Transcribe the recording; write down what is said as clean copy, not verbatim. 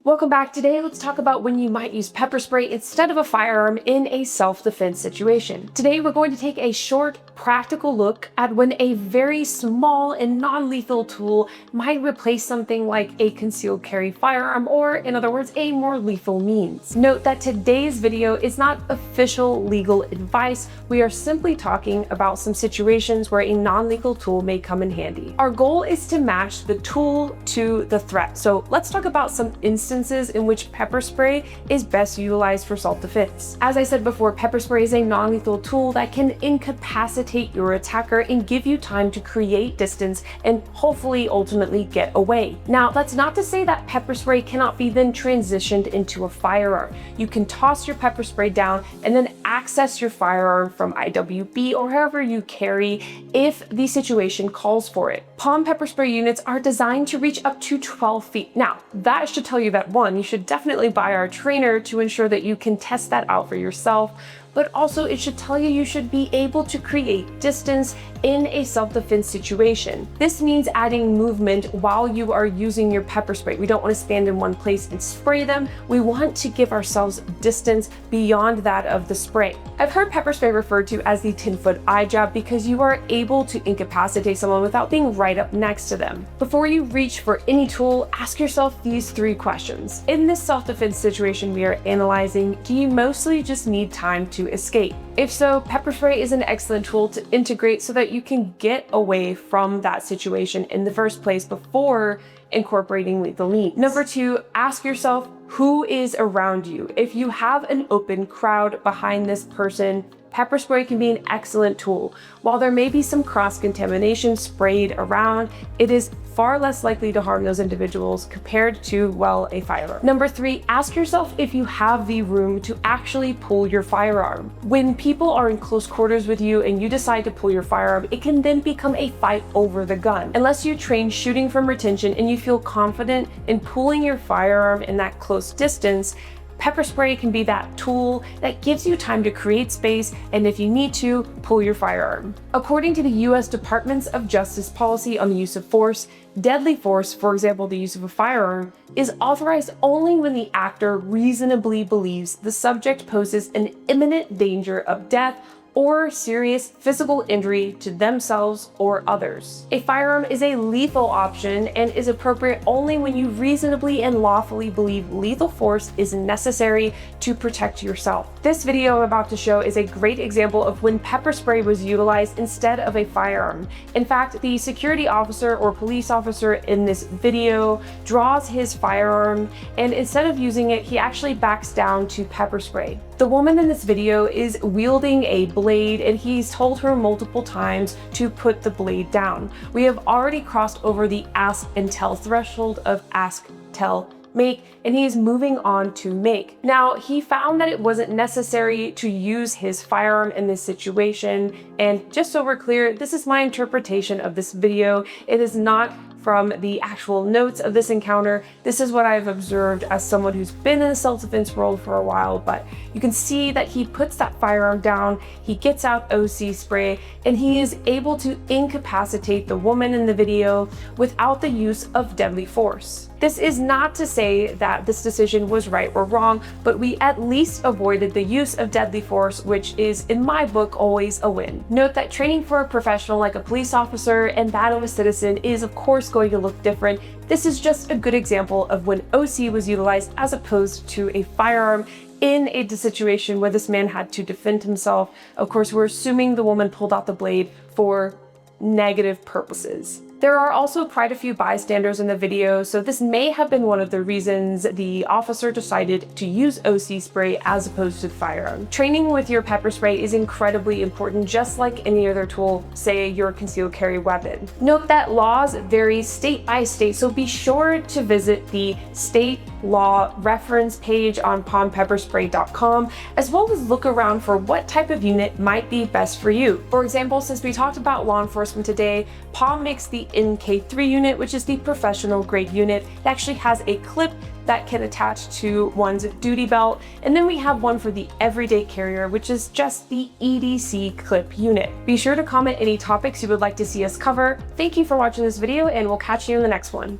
Welcome back. Today, let's talk about when you might use pepper spray instead of a firearm in a self-defense situation. Today, we're going to take a short, practical look at when a very small and non-lethal tool might replace something like a concealed carry firearm, or in other words, a more lethal means. Note that today's video is not official legal advice. We are simply talking about some situations where a non-lethal tool may come in handy. Our goal is to match the tool to the threat. So let's talk about some instances in which pepper spray is best utilized for self-defense. As I said before, pepper spray is a non-lethal tool that can incapacitate your attacker and give you time to create distance and hopefully ultimately get away. Now, that's not to say that pepper spray cannot be then transitioned into a firearm. You can toss your pepper spray down and then access your firearm from IWB or however you carry if the situation calls for it. Palm pepper spray units are designed to reach up to 12 feet. Now, that should tell you that one, you should definitely buy our trainer to ensure that you can test that out for yourself, but also it should tell you should be able to create distance in a self-defense situation. This means adding movement while you are using your pepper spray. We don't want to stand in one place and spray them. We want to give ourselves distance beyond that of the spray. I've heard pepper spray referred to as the 10-foot eye jab because you are able to incapacitate someone without being right up next to them. Before you reach for any tool, ask yourself these 3 questions. In this self-defense situation we are analyzing, do you mostly just need time to escape? If so, pepper spray is an excellent tool to integrate so that you can get away from that situation in the first place before incorporating lethal means. Number 2, ask yourself who is around you. If you have an open crowd behind this person, pepper spray can be an excellent tool. While there may be some cross-contamination sprayed around, it is far less likely to harm those individuals compared to, well, a firearm. Number 3, ask yourself if you have the room to actually pull your firearm. When people are in close quarters with you and you decide to pull your firearm, it can then become a fight over the gun. Unless you train shooting from retention and you feel confident in pulling your firearm in that close distance, pepper spray can be that tool that gives you time to create space and, if you need to, pull your firearm. According to the U.S. Department of Justice policy on the use of force, deadly force, for example the use of a firearm, is authorized only when the actor reasonably believes the subject poses an imminent danger of death or serious physical injury to themselves or others. A firearm is a lethal option and is appropriate only when you reasonably and lawfully believe lethal force is necessary to protect yourself. This video I'm about to show is a great example of when pepper spray was utilized instead of a firearm. In fact, the security officer or police officer in this video draws his firearm, and instead of using it, he actually backs down to pepper spray. The woman in this video is wielding a blade, and he's told her multiple times to put the blade down. We have already crossed over the ask and tell threshold of ask, tell, make, and he's moving on to make. Now, he found that it wasn't necessary to use his firearm in this situation, and just so we're clear, this is my interpretation of this video. It is not from the actual notes of this encounter. This is what I've observed as someone who's been in the self-defense world for a while, but you can see that he puts that firearm down, he gets out OC spray, and he is able to incapacitate the woman in the video without the use of deadly force. This is not to say that this decision was right or wrong, but we at least avoided the use of deadly force, which is, in my book, always a win. Note that training for a professional like a police officer and that of a citizen is of course going to look different. This is just a good example of when OC was utilized as opposed to a firearm in a situation where this man had to defend himself. Of course, we're assuming the woman pulled out the blade for negative purposes. There are also quite a few bystanders in the video, so this may have been one of the reasons the officer decided to use OC spray as opposed to firearm. Training with your pepper spray is incredibly important, just like any other tool, say your concealed carry weapon. Note that laws vary state by state, so be sure to visit the state law reference page on palmpepperspray.com, as well as look around for what type of unit might be best for you. For example, since we talked about law enforcement today, Palm makes the NK3 unit, which is the professional grade unit. It actually has a clip that can attach to one's duty belt. And then we have one for the everyday carrier, which is just the EDC clip unit. Be sure to comment any topics you would like to see us cover. Thank you for watching this video, and we'll catch you in the next one.